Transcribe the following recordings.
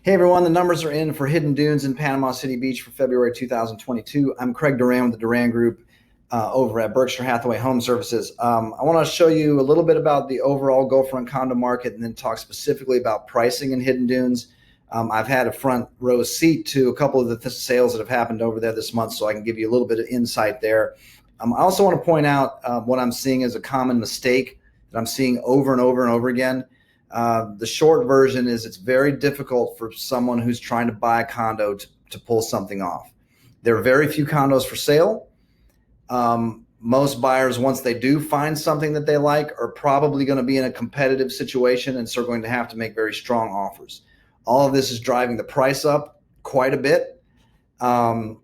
Hey everyone, the numbers are in for Hidden Dunes in Panama City Beach for February 2022. I'm Craig Duran with the Duran Group over at Berkshire Hathaway HomeServices. I want to show you a little bit about the overall Gulfront condo market and then talk specifically about pricing in Hidden Dunes. I've had a front row seat to a couple of the sales that have happened over there this month, so I can give you a little bit of insight there. I also want to point out what I'm seeing as a common mistake that I'm seeing over and over and over again. The short version is it's very difficult for someone who's trying to buy a condo to pull something off. There are very few condos for sale. Most buyers, once they do find something that they like, are probably going to be in a competitive situation and so are going to have to make very strong offers. All of this is driving the price up quite a bit. All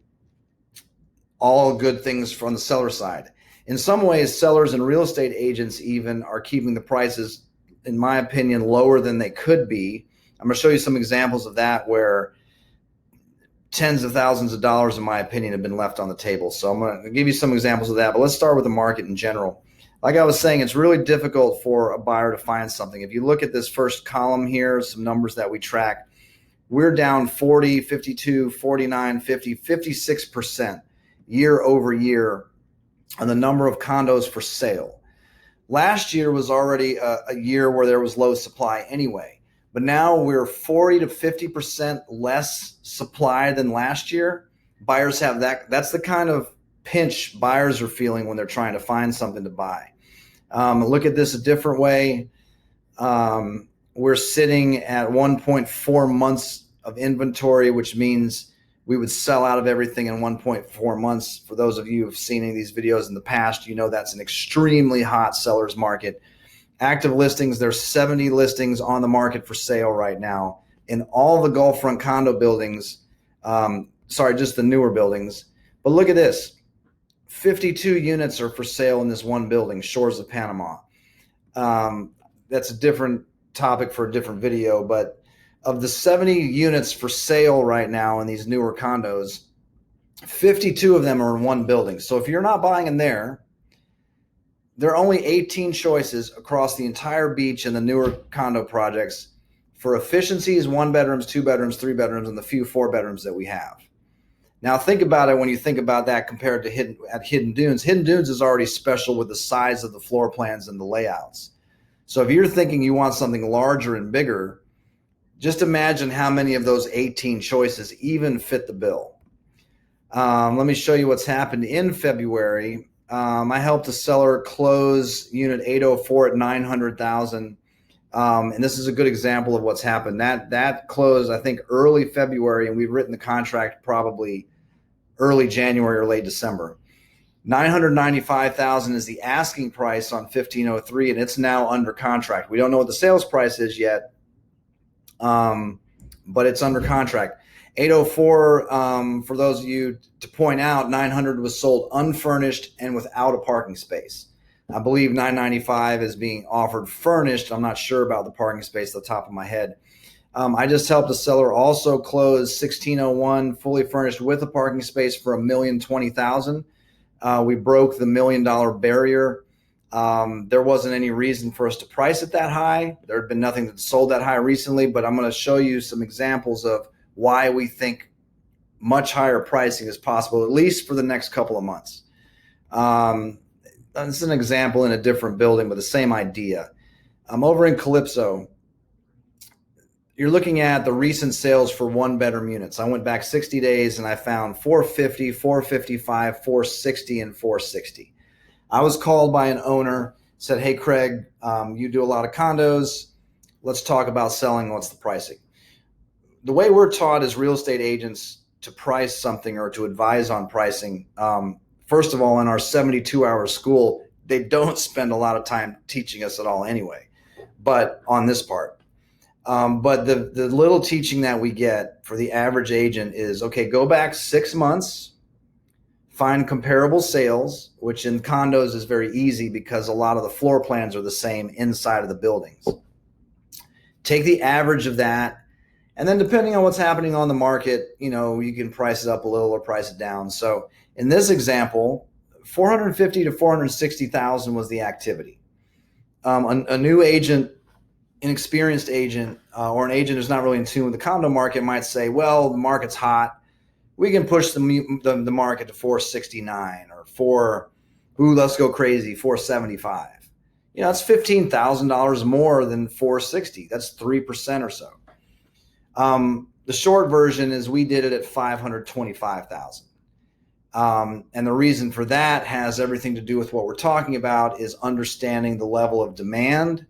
good things from the seller side. In some ways, sellers and real estate agents even are keeping the prices, in my opinion, lower than they could be. I'm going to show you some examples of that where tens of thousands of dollars, in my opinion, have been left on the table. So I'm going to give you some examples of that, but let's start with the market in general. Like I was saying, it's really difficult for a buyer to find something. If you look at this first column here, some numbers that we track, we're down 40, 52, 49, 50, 56% year over year on the number of condos for sale. Last year was already a year where there was low supply anyway, but now we're 40 to 50% less supply than last year. Buyers have that. That's the kind of pinch buyers are feeling when they're trying to find something to buy. Look at this a different way. We're sitting at 1.4 months of inventory, which means we would sell out of everything in 1.4 months. For those of you who've seen any of these videos in the past, you know that's an extremely hot seller's market. Active listings, there's 70 listings on the market for sale right now in all the Gulfront condo buildings. Just the newer buildings. But look at this. 52 units are for sale in this one building, Shores of Panama. That's a different topic for a different video, but of the 70 units for sale right now in these newer condos, 52 of them are in one building. So if you're not buying in there are only 18 choices across the entire beach in the newer condo projects for efficiencies, 1 bedrooms, 2 bedrooms, 3 bedrooms, and the few 4 bedrooms that we have. Now think about it when you think about that compared to Hidden Dunes. Hidden Dunes is already special with the size of the floor plans and the layouts. So if you're thinking you want something larger and bigger, just imagine how many of those 18 choices even fit the bill. Let me show you what's happened in February. I helped a seller close unit 804 at $900,000. And this is a good example of what's happened. That closed, I think, early February, and we've written the contract probably early January or late December. $995,000 is the asking price on 1503, and it's now under contract. We don't know what the sales price is yet, but it's under contract. 804, for those of you to point out, 900 was sold unfurnished and without a parking space. I believe 995 is being offered furnished. I'm not sure about the parking space at the top of my head. I just helped a seller also close 1601 fully furnished with a parking space for $1,020,000. We broke the $1 million barrier. There wasn't any reason for us to price it that high. There had been nothing that sold that high recently, but I'm going to show you some examples of why we think much higher pricing is possible, at least for the next couple of months. This is an example in a different building, but the same idea. I'm over in Calypso. You're looking at the recent sales for 1-bedroom units. I went back 60 days and I found 450, 455, 460, and 460. I was called by an owner, said, "Hey, Craig, you do a lot of condos. Let's talk about selling. What's the pricing?" The way we're taught as real estate agents to price something or to advise on pricing, first of all, in our 72-hour school, they don't spend a lot of time teaching us at all anyway, but on this part. But the little teaching that we get for the average agent is, okay, go back 6 months, find comparable sales, which in condos is very easy because a lot of the floor plans are the same inside of the buildings. Take the average of that, and then depending on what's happening on the market, you can price it up a little or price it down. So in this example, 450 to 460,000 was the activity. A new agent inexperienced agent or an agent who's not really in tune with the condo market might say, well, the market's hot. We can push the market to 469 or let's go crazy, 475. That's $15,000 more than 460. That's 3% or so. The short version is we did it at 525,000. And the reason for that has everything to do with what we're talking about, is understanding the level of demand,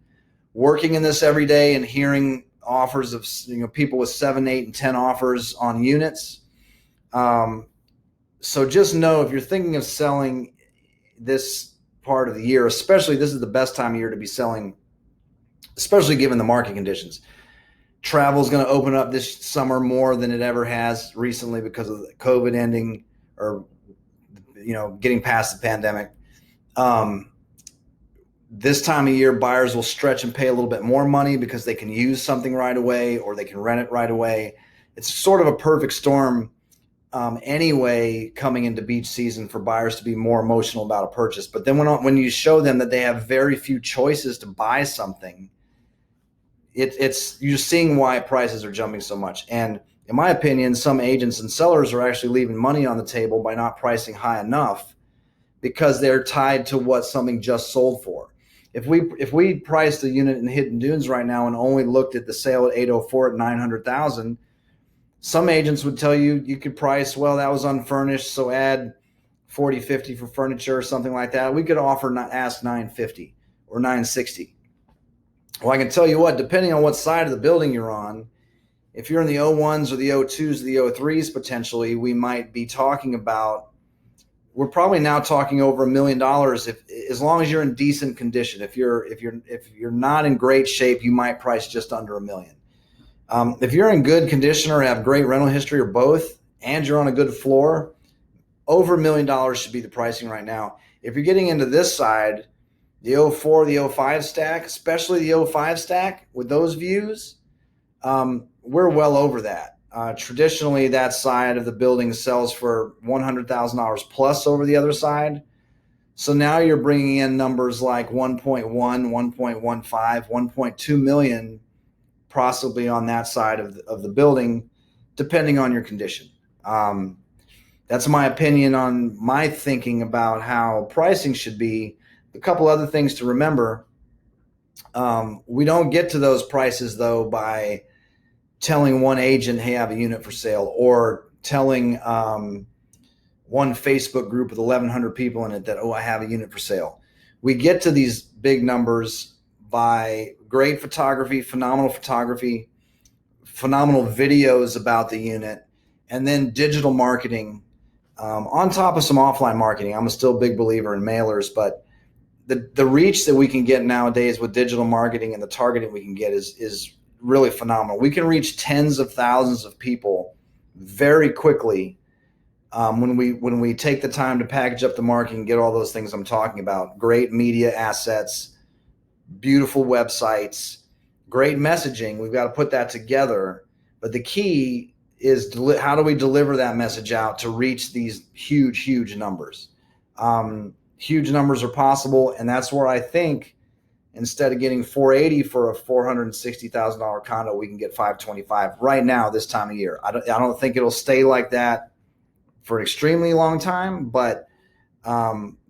working in this every day and hearing offers of people with 7, 8, and 10 offers on units. So just know, if you're thinking of selling this part of the year, especially, this is the best time of year to be selling, especially given the market conditions. Travel is going to open up this summer more than it ever has recently because of the COVID ending, or getting past the pandemic. This time of year, buyers will stretch and pay a little bit more money because they can use something right away, or they can rent it right away. It's sort of a perfect storm anyway, coming into beach season, for buyers to be more emotional about a purchase. But then when you show them that they have very few choices to buy something, it's you're seeing why prices are jumping so much. And in my opinion, some agents and sellers are actually leaving money on the table by not pricing high enough, because they're tied to what something just sold for. If we priced a unit in Hidden Dunes right now and only looked at the sale at 804 at 900,000, some agents would tell you could price, well, that was unfurnished, so add 40, 50 for furniture or something like that. We could ask 950 or 960. Well, I can tell you what, depending on what side of the building you're on, if you're in the O1s or the O2s or the O3s, potentially, we might be talking about, we're probably now talking over $1 million, as long as you're in decent condition. If you're not in great shape, you might price just under $1 million. If you're in good condition or have great rental history or both, and you're on a good floor, over $1 million should be the pricing right now. If you're getting into this side, the 04, the 05 stack, especially the 05 stack with those views, we're well over that. Traditionally, that side of the building sells for $100,000 plus over the other side. So now you're bringing in numbers like 1.1, 1.15, 1.2 million, possibly on that side of the building, depending on your condition. That's my opinion on my thinking about how pricing should be. A couple other things to remember. We don't get to those prices, though, by telling one agent, hey, I have a unit for sale, or telling one Facebook group with 1,100 people in it that, I have a unit for sale. We get to these big numbers by great photography, phenomenal videos about the unit, and then digital marketing on top of some offline marketing. I'm still a big believer in mailers, but the reach that we can get nowadays with digital marketing and the targeting we can get is really phenomenal. We can reach tens of thousands of people very quickly when we take the time to package up the marketing and get all those things I'm talking about. Great media assets, beautiful websites, great messaging. We've got to put that together. But the key is how do we deliver that message out to reach these huge numbers? Huge numbers are possible, and that's where I think instead of getting 480 for a $460,000 condo, we can get 525 right now this time of year. I don't think it'll stay like that for an extremely long time, but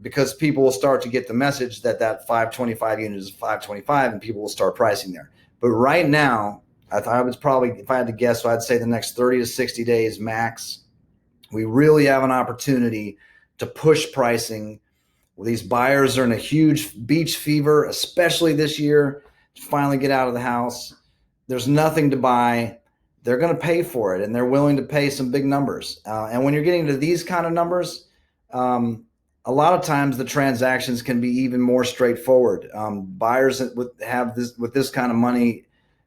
because people will start to get the message that 525 unit is 525, and people will start pricing there. But right now, I was probably, if I had to guess, I'd say the next 30 to 60 days max, we really have an opportunity to push pricing. Well, these buyers are in a huge beach fever, especially this year, to finally get out of the house. There's nothing to buy. They're going to pay for it, and they're willing to pay some big numbers. And when you're getting to these kind of numbers, a lot of times the transactions can be even more straightforward. Buyers with this kind of money,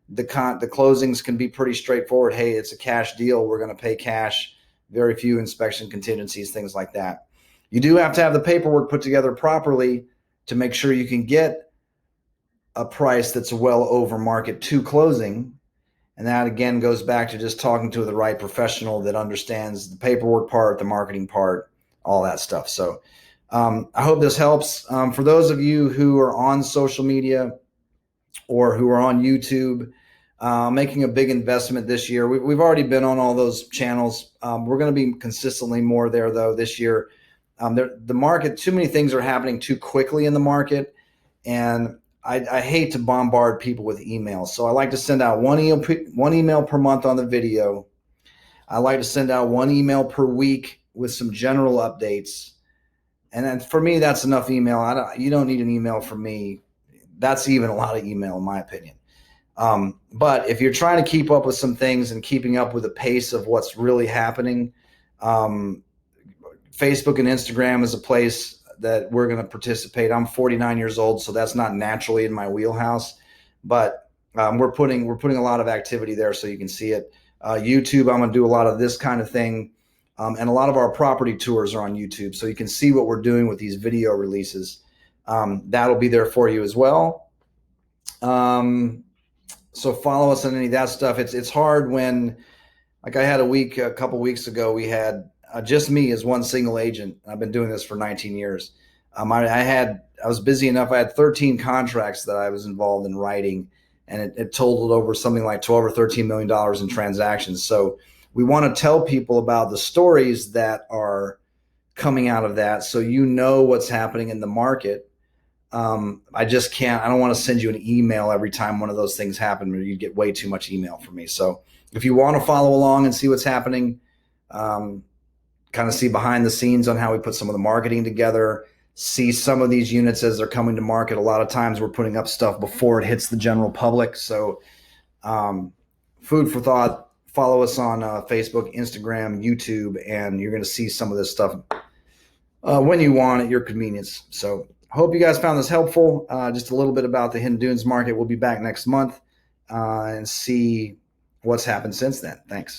the closings can be pretty straightforward. Hey, it's a cash deal. We're going to pay cash. Very few inspection contingencies, things like that. You do have to have the paperwork put together properly to make sure you can get a price that's well over market to closing. And that, again, goes back to just talking to the right professional that understands the paperwork part, the marketing part, all that stuff. So I hope this helps. For those of you who are on social media or who are on YouTube, making a big investment this year. We've already been on all those channels. We're going to be consistently more there though this year. The market, too many things are happening too quickly in the market, and I hate to bombard people with emails. So I like to send out one email per month on the video. I like to send out one email per week with some general updates. And then for me, that's enough email. You don't need an email from me. That's even a lot of email in my opinion. But if you're trying to keep up with some things and keeping up with the pace of what's really happening, Facebook and Instagram is a place that we're going to participate. I'm 49 years old, so that's not naturally in my wheelhouse, but we're putting a lot of activity there so you can see it. YouTube, I'm going to do a lot of this kind of thing, and a lot of our property tours are on YouTube, so you can see what we're doing with these video releases. That'll be there for you as well. So follow us on any of that stuff. It's hard when, like I had a couple weeks ago, we had just me as one single agent. I've been doing this for 19 years. I was busy enough. I had 13 contracts that I was involved in writing, and it totaled over something like 12 or $13 million in transactions. So we want to tell people about the stories that are coming out of that, so you know what's happening in the market. I don't want to send you an email every time one of those things happen, or you get way too much email from me. So if you want to follow along and see what's happening, kind of see behind the scenes on how we put some of the marketing together, see some of these units as they're coming to market. A lot of times we're putting up stuff before it hits the general public. So food for thought. Follow us on Facebook, Instagram, YouTube, and you're going to see some of this stuff when you want at your convenience. So hope you guys found this helpful. Just a little bit about the Hidden Dunes market. We'll be back next month and see what's happened since then. Thanks.